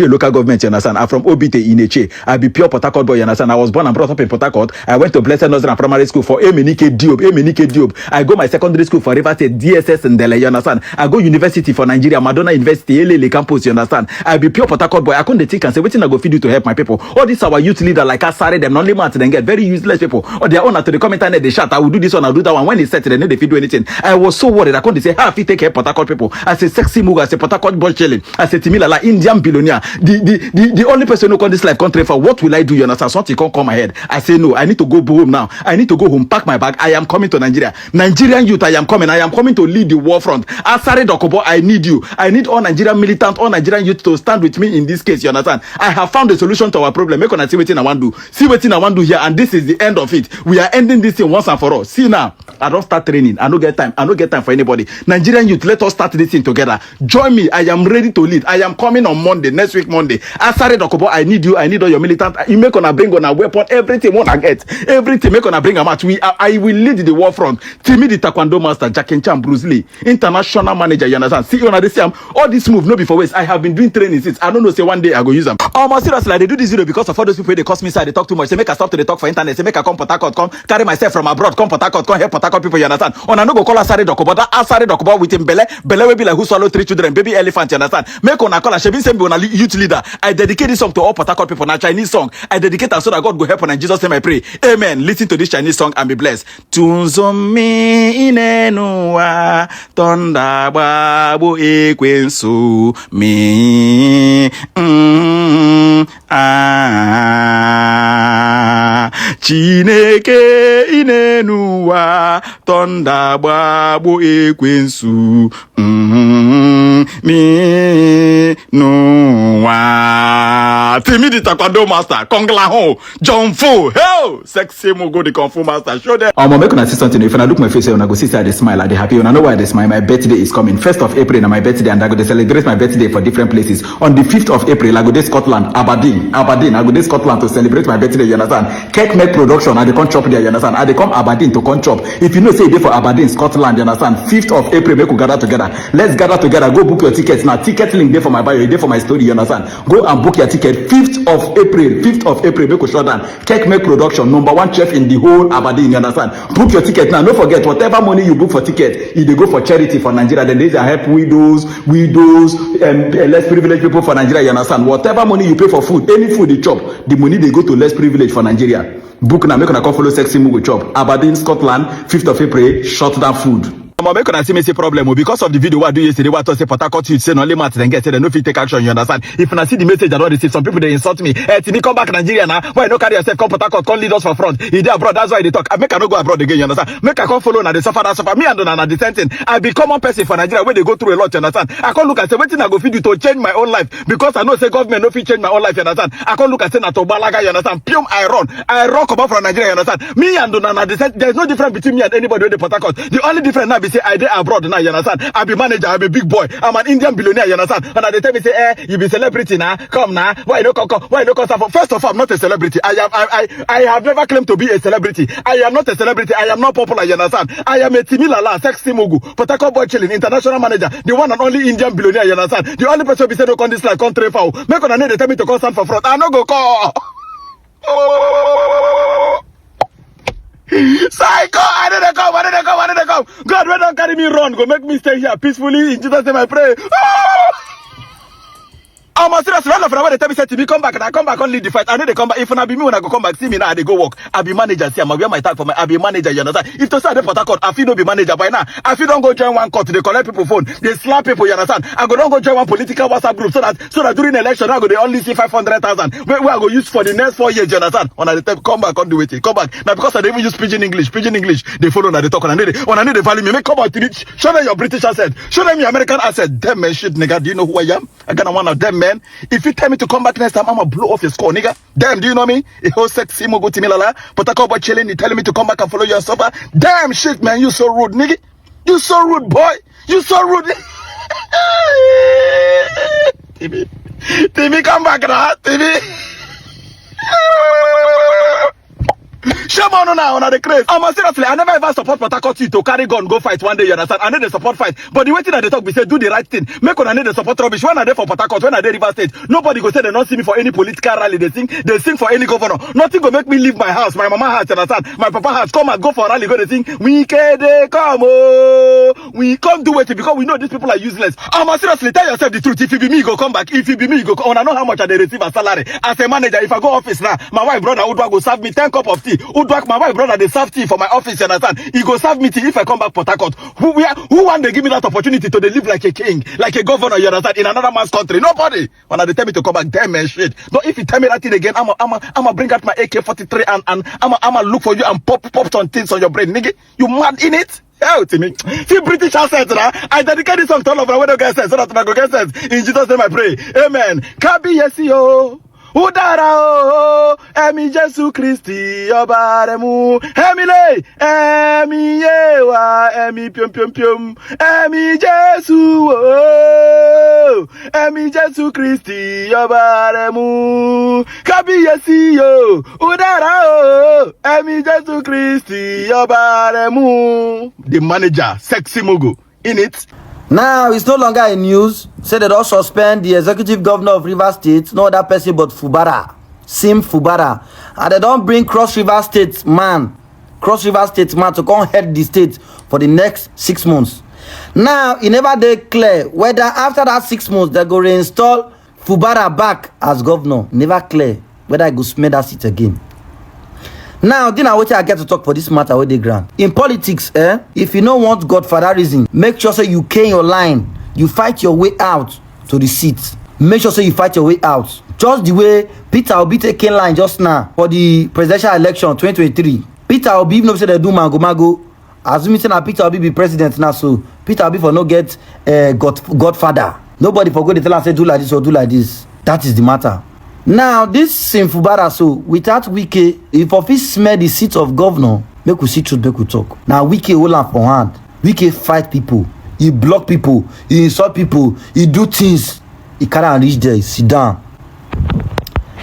local government. You understand? I'm from Obite in Eche. I be pure Port Harcourt boy. You understand? I was born and brought up in Port Harcourt. I went to Blessed Nursery and Primary School for Emenike Diop. I go my secondary school for Rivers State DSS in Dele. You understand? I go university for Nigeria, Madonna University, Elele campus. You understand? I be pure Port Harcourt boy. I couldn't think and say wetin I go feed you to help my people. All these our youth leader like Asare, them only man then get very useless people. Or their own to the comment and they shout. I will do this one. I'll do that one. When it's set, they know they do anything. I was so worried. I couldn't say how if you take care of Port Harcourt people. As a sexy move, as a Port Harcourt boy chilling, as a Timila like Indian billionaire, the only person who can this life country for what will I do? You understand? Something can't come ahead. I say no. I need to go home now. I need to go home, pack my bag. I am coming to Nigeria. Nigerian youth, I am coming. I am coming to lead the war front. Asare Dokubo, I need you. I need all Nigerian militant, all Nigerian youth to stand with me in this case. You understand? I have found a solution to our problem. Make on see what I want to do. See what I want to do here, and this is the end of it. We are ending this thing once and for all. See now. I don't start training. I don't get time. I don't get time for anybody. Nigerian youth, let us start this thing together. Join me. I am ready to lead. I am coming on Monday, next week Monday. Asare Dokubo, I need you. I need all your militant. You make on bring on a weapon. Everything want I get. Everything make on bring a match. I will lead the war front. Timmy the Taekwondo master, Jackie Chan, Bruce Lee, international manager. You understand? See you on this time. All this move no be for waste. I have been doing training since. I don't know. Say one day I go use them. Seriously, they do this video because of all those people. They cost me side. They talk too much. They make a stop to the talk for internet. They make a come Port Harcourt, come carry myself from abroad. Come Port Harcourt, come help Port Harcourt people. You understand? On I no go call Asare Dokubo. That Asare Dokubo with him belle will be like who swallow 3 children, baby elephant. You understand? Make on a call a Shebin Sembi on a youth leader. I dedicate this song to all Port Harcourt people. Now Chinese song. I dedicate it so that God go help on in Jesus' name I pray. Amen. Listen to this Chinese song and be blessed. Tunzomi inenua tonda babu ekwensu mi Chineke inenua tonda babu ekwensu me no wa. Timmy the taekwondo master, Kong La Ho, John Fu, hell, sexy mogo the kung fu master. Show them. Make una see something. If I look my face, I go see I smile, I dey happy. And I know why I smile. My birthday is coming. 1st of April, na my birthday, and I go to celebrate my birthday for different places. On the 5th of April, I go to Scotland, Aberdeen. I go to Scotland to celebrate my birthday. You understand? Cake make production. I dey come chop there. You understand? I dey come Aberdeen to come chop. If you know say dey for Aberdeen, Scotland, you understand? 5th of April, make we gather together. Let's gather together. Go book your tickets now. Ticket link there for my bio. There for my story. You understand? Go and book your ticket. 5th of April. 5th of April, make we shut down. Cake make production. #1 chef in the whole Aberdeen. You understand? Book your ticket now. Don't forget, whatever money you book for ticket, if they go for charity for Nigeria, then they help widows, less privileged people for Nigeria. You understand? Whatever money you pay for food, any food they chop, the money they go to less privileged for Nigeria. Book now, make una come follow Sexy Mugu chop. Aberdeen, Scotland, 5th of April, shut down food. Make una see me say problem because of the video I do yesterday. What I say Port Harcourt youth say no only matter then get say they no fit take action. You understand? If una see the message I don't receive, some people they insult me. Timmy come back Nigeria now. Why no carry yourself come Port Harcourt, come lead us for front? He dey abroad, that's why they talk. I make I no go abroad again. You understand? Make I come follow now. They suffer. Me and Donna the same thing. I be common person for Nigeria where they go through a lot. You understand? I can't look and say wetin I go fit do to change my own life because I know say government no fit change my own life. You understand? I can't look and say na to balaga. You understand? Pium I run come out from Nigeria. You understand? Me and Donna the same. There's no difference between me and anybody in the Port Harcourt. The only difference now be say I dey abroad. Now, you understand? I be manager, I be big boy. I'm an Indian billionaire, you understand? And they tell me say, you be celebrity now. Come now. Why you don't come? Why you don't come? First of all, I'm not a celebrity. I have never claimed to be a celebrity. I am not a celebrity. I am not popular, you understand? I am a Timilala, Sexy Mugu, Port Harcourt boy chilling, international manager, the one and only Indian billionaire, you understand? The only person be said no come this like country foul. Make on a need they tell me to come stand for front. I no go call. Psycho! I didn't come. God, when don't carry me run, go make me stay here peacefully. In Jesus' name I pray. I'm serious. When they tell me, say to me, come back, and I come back and lead the fight. I know they come back. If I be me, when I go come back, see me now, they go work. I be manager. See, I'm wear my tag for my. I be manager. You understand? If to say I Port Harcourt, I feel no be manager by now. I feel don't go join one court. They collect people phone. They slap people. You understand? I don't go join one political WhatsApp group so that during election, I go they only see 500,000. Where I go use for the next 4 years. You understand? When I tell come back, can't do it. Come back now because I don't even use pidgin English. They follow now they talk. And they value me. Make come out to it. Show them your British accent. Show them your American accent. Damn man, shit, nigga. Do you know who I am? I got one of them, man. If you tell me to come back next time, I'ma blow off your skull, nigga. Damn, do you know me? A whole Sexy Mugu Timilala, Port Harcourt boy chilling, you telling me to come back and follow your supper. Damn shit, man, you so rude, nigga. You so rude, boy. You so rude. TV, come back now, TV. Shame on the craze. Seriously, I never ever support Port Harcourt to carry gun, go fight one day, you understand? I need the support fight. But the way that they talk, we say do the right thing. Make on I need the support rubbish. When I there for Port Harcourt, when I there River State, nobody go say they don't see me for any political rally. They sing for any governor. Nothing go make me leave my house, my mama house, you understand? My papa house, come and go for a rally, go they sing, we can come, oh, we come do it because we know these people are useless. Seriously, tell yourself the truth. If you be me, go come back. If you be me, go come. I know how much I they receive a salary. As a manager, if I go office now, my wife brother Udwa go serve me 10 cup of tea. Udwa, my wife brother, they serve tea for my office, you understand? He go serve me tea if I come back Port Harcourt. Who want they give me that opportunity to live like a king, like a governor, you understand, in another man's country? Nobody. When they tell me to come back, damn man shit. But if you tell me that thing again, I'ma bring out my AK-43 and I'ma look for you and pop some things on your brain, nigga. You mad in it? Hell to me. See British accent now. I dedicate this song to all of our wedding guests so that I go get sense. In Jesus' name I pray. Amen. Kabi yesi o. Udara o, emi Jesu Christi obaremu, emi le, emi yewa, emi pium, emi Jesu o, emi Jesu Christi obaremu, kabi yesi yo, udara o, emi Jesu Christi obaremu. The manager, Sexy Mugu, in it. Now, it's no longer a news. Say they don't suspend the executive governor of Rivers State, no other person but Fubara, Sim Fubara. And they don't bring Cross River State man to come head the state for the next 6 months. Now, it never declare whether after that 6 months they go reinstall Fubara back as governor. Never clear whether I go smell that seat again. Now, then what I get to talk for this matter with the ground. In politics, if you don't want godfatherism, make sure you cane your line. You fight your way out to the seat. Make sure you fight your way out. Just the way Peter Obi taking line just now for the presidential election 2023. Peter Obi, even though they do mago, assuming say na Peter Obi be president now, so Peter Obi for no get godfather. Nobody for go dey tell am say do like this or do like this. That is the matter. Now this Sim Fubara, so without Wike, if of fit smell the seat of governor, make we see truth, make we talk. Now Wike hold am for hand. Wike fight people, he block people, he insult people, he do things. He carry am reach there, he sit down.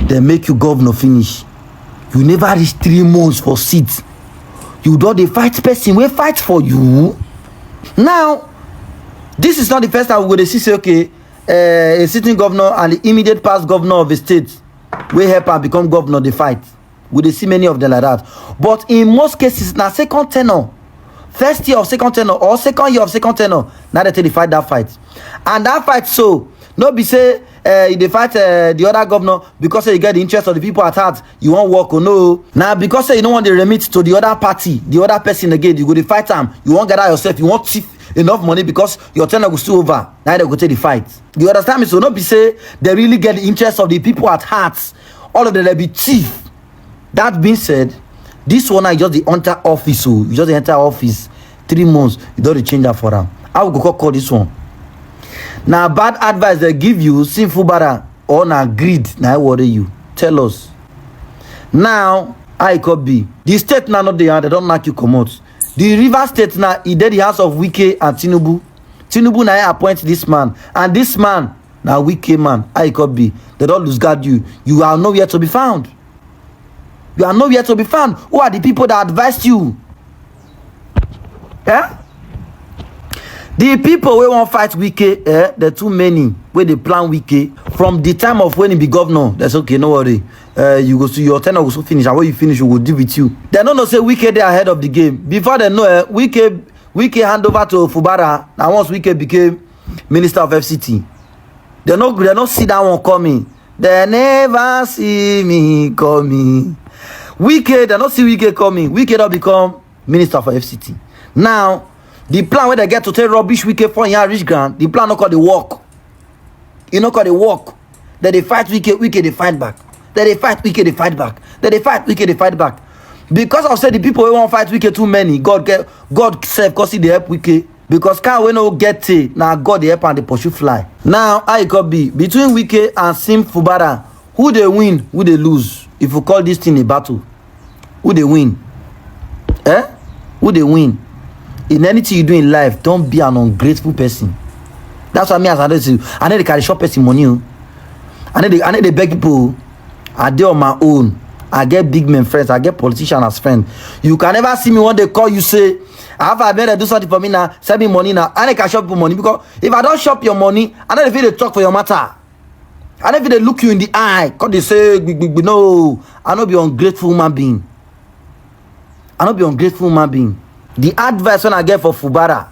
They make you governor finish. You never reach 3 months for seat. You don dey fight person wey fight for you. Now this is not the first time we go dey see say okay, a sitting governor and the immediate past governor of a state wey help am become governor dey fight. We dey see many of them like that. But in most cases na second tenure, first year of second tenure or second year of second tenure, na dey take dey fight that fight. And that fight so no be say you dey fight the other governor because say you get the interest of the people at heart, you wan work or no. Now because say you no want to remit to the other party, the other person again, you go dey fight am, you wan gather yourself, you want thief enough money because your tenure go still over. Now they go take the fight. You understand me? So no be say they really get the interest of the people at heart. All of them they be thief. That being said, this one I just the enter office. So you just enter office 3 months, you don't change that for them. I will go call this one. Now bad advice they give you, Sim Fubara, or na greed, now I worry you. Tell us. Now I could be the state now not there, they don't knock you come out. The River State now, he did the house of Wike and Tinubu. Tinubu now appoint this man. And this man, now Wike man, I could be. They don't lose guard you. You are nowhere to be found. You are nowhere to be found. Who are the people that advised you? Yeah? The people who won't fight Wike, there are too many where they plan Wike. From the time of when he be governor, that's okay, no worry. You go to your tenure will so finish, and when you finish, we will deal with you. They don't know say Wike they ahead of the game. Before they know Wike hand over to Fubara. Now once Wike became Minister of FCT, they not see that one coming. They never see me coming. Wike, they not see Wike coming. Wike don't become Minister for FCT. Now the plan where they get to take rubbish Wike for in rich ground, the plan not called the work. You know called the work. That they fight Wike they fight back. That they fight Wike they fight back. That they fight Wike they fight back. Because of say the people who won't fight Wike too many, God self cause he they help Wike. Because can we no get it now God they help and they pursue fly. Now I could be between Wike and Sim Fubara, who they win, who they lose. If you call this thing a battle, who they win? Who they win? In anything you do in life, don't be an ungrateful person. That's what me as I know they carry short person money. I know they beg people. I do on my own. I get big men friends. I get politicians as friends. You can never see me when they call you say, I better do something for me now. Send me money now. I can shop your money because if I don't shop your money, I don't feel they talk for your matter. I don't feel they look you in the eye. Cause they say, no, I don't be ungrateful human being. I don't be ungrateful human being. The advice when I get for Fubara,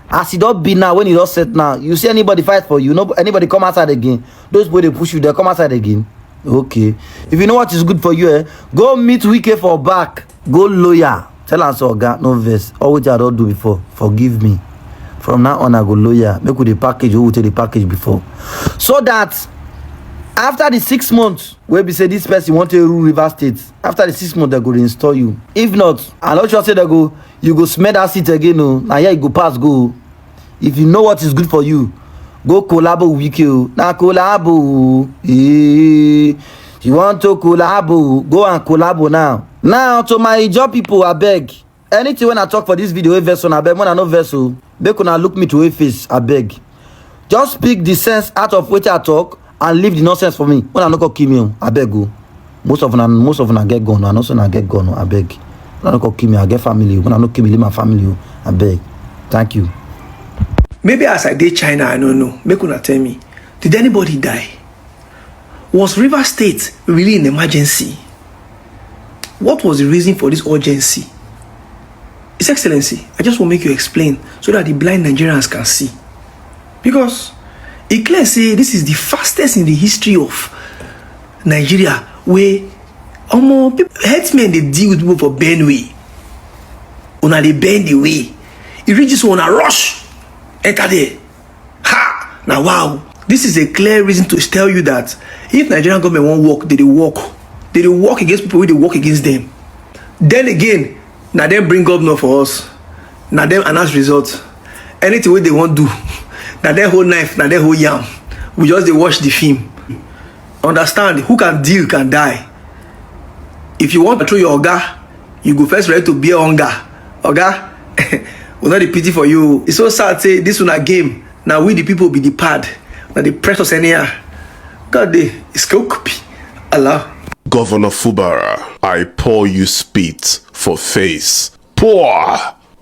as it don't be now, when it don't set now, you see anybody fight for you, anybody come outside again. Those boys they push you, they come outside again. Okay. If you know what is good for you, go meet Wike for back. Go lawyer. Tell us, oh God, no verse. All which I don't do before. Forgive me. From now on, I go lawyer. Make with the package. Who will take the package before? So that after the 6 months, where we say this person want to rule River State, after the 6 months, they go install you. If not, I'm not sure say they go, you go smell that seat again. No, now here you go pass, go. If you know what is good for you, go collabo with Wike. Now collabo. You want to collabo? Go and collabo now. Now to my job people, I beg. Anything when I talk for this video, vessel, I beg. When I know vessel, they could look me to a face, I beg. Just speak the sense out of which I talk and leave the nonsense for me. When I not go kill me, I beg go. Most of them I get gone. I know I get gone. I beg. When I not go kill me, I get family. When I not kill me, leave my family. I beg. Thank you. Maybe as I did China, I don't know. Make una tell me, did anybody die? Was River State really in emergency? What was the reason for this urgency? His Excellency, I just want to make you explain so that the blind Nigerians can see. Because it clearly say this is the fastest in the history of Nigeria where headsmen they deal with people for Benway. Una they bend the way. It reaches on a rush. Enter there. Ha! Now wow. This is a clear reason to tell you that if Nigerian government won't work, they walk. They walk against people who they work against them. Then again, now they bring governor for us. Now them announce results. Anything wey they want do, now their whole knife, now their whole yam. We just dey watch the film. Understand? Who can deal can die. If you want to throw your oga, you go first ready to bear hunger. Oga, we not the pity for you. It's so sad. Say this one a game. Now we the people be the pad. Now they press us anyhow. God, it's copy. Allah. Governor Fubara, I pour you spit for face. Pour!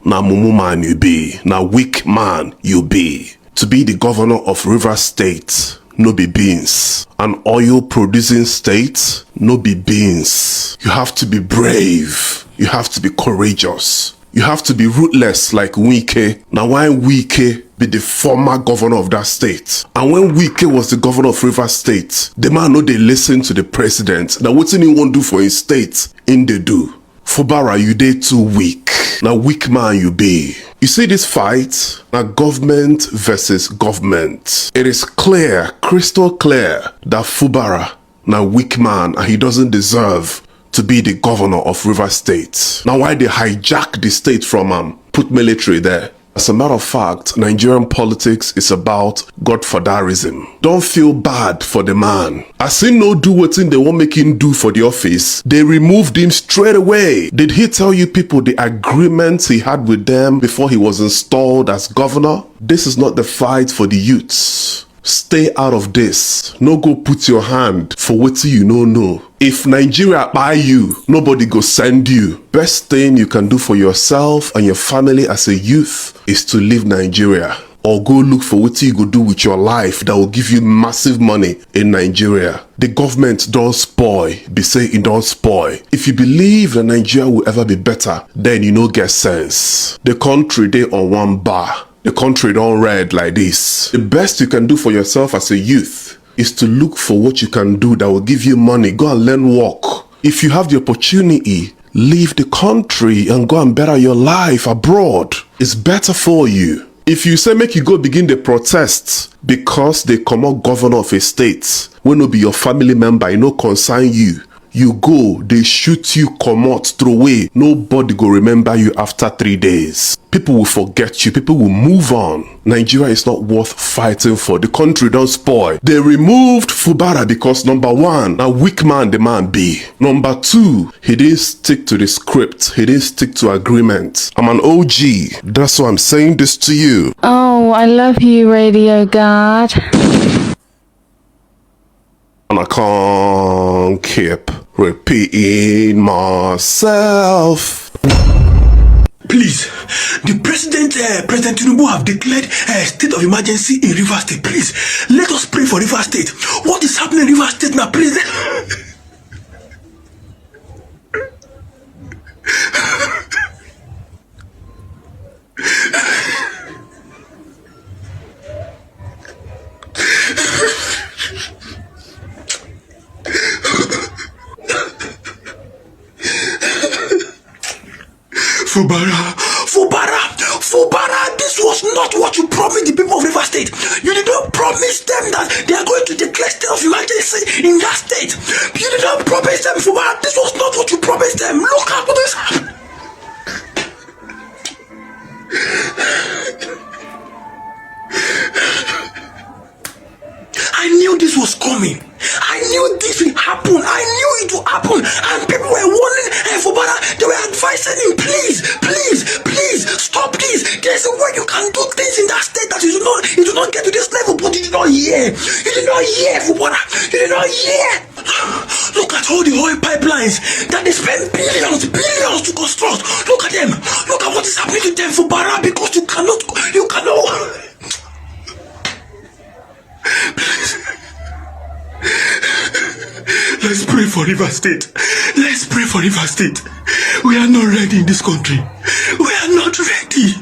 Na mumu man you be. Na weak man you be. To be the governor of Rivers State, no be beans. An oil producing state, no be beans. You have to be brave. You have to be courageous. You have to be ruthless like Wike. Now why Wike be the former governor of that state? And when Wike was the governor of Rivers State, the man know they listen to the president. Now what he won't do for his state, in they do. Fubara, you dey too weak. Now weak man you be. You see this fight? Now government versus government. It is clear, crystal clear, that Fubara, now weak man, and he doesn't deserve to be the governor of Rivers State. Now why they hijack the state from him, put military there? As a matter of fact, Nigerian politics is about godfatherism. Don't feel bad for the man. As he no do what they won't make him do for the office, they removed him straight away. Did he tell you people the agreements he had with them before he was installed as governor? This is not the fight for the youths. Stay out of this. No go put your hand for what you know. If Nigeria buy you, nobody go send you. Best thing you can do for yourself and your family as a youth is to leave Nigeria. Or go look for what you go do with your life that will give you massive money in Nigeria. The government don't spoil. Be say it don't spoil. If you believe that Nigeria will ever be better, then you no get sense. The country they on one bar. The country don't red like this. The best you can do for yourself as a youth is to look for what you can do that will give you money. Go and learn work. If you have the opportunity, leave the country and go and better your life abroad. It's better for you. If you say make you go begin the protests because they come out governor of a state, when no be your family member, it no concern you. You go, they shoot you, come out, throw away. Nobody go remember you after 3 days. People will forget you. People will move on. Nigeria is not worth fighting for. The country don't spoil. They removed Fubara because number one, a weak man the man be. Number two, he didn't stick to the script. He didn't stick to agreement. I'm an OG. That's why I'm saying this to you. Oh, I love you, Radio God. And I can't keep repeating myself. Please, the President Tinubu have declared a state of emergency in Rivers State. Please, let us pray for Rivers State. What is happening in Rivers State now, please? Fubara, this was not what you promised the people of Rivers State. You did not promise them that they are going to declare state of emergency in that state. You did not promise them, Fubara, this was not what you promised them. Look at what is happening. I knew this was coming. I knew this will happen. I knew it will happen. And people were warning Fubara. They were advising him, please, stop this. There's a way you can do things in that state that you do not get to this level. But you did not hear. You did not hear, Fubara. You did not hear. Look at all the oil pipelines that they spend billions to construct. Look at them. Look at what is happening to them, Fubara, because you cannot. Let's pray for Rivers State. Let's pray for Rivers State. We are not ready in this country. We are not ready.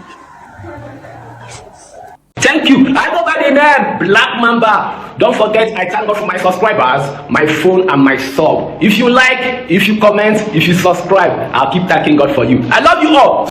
Thank you. I go by the name Black Mamba. Don't forget, I thank God for my subscribers, my phone and my sub. If you like, if you comment, if you subscribe, I'll keep thanking God for you. I love you all.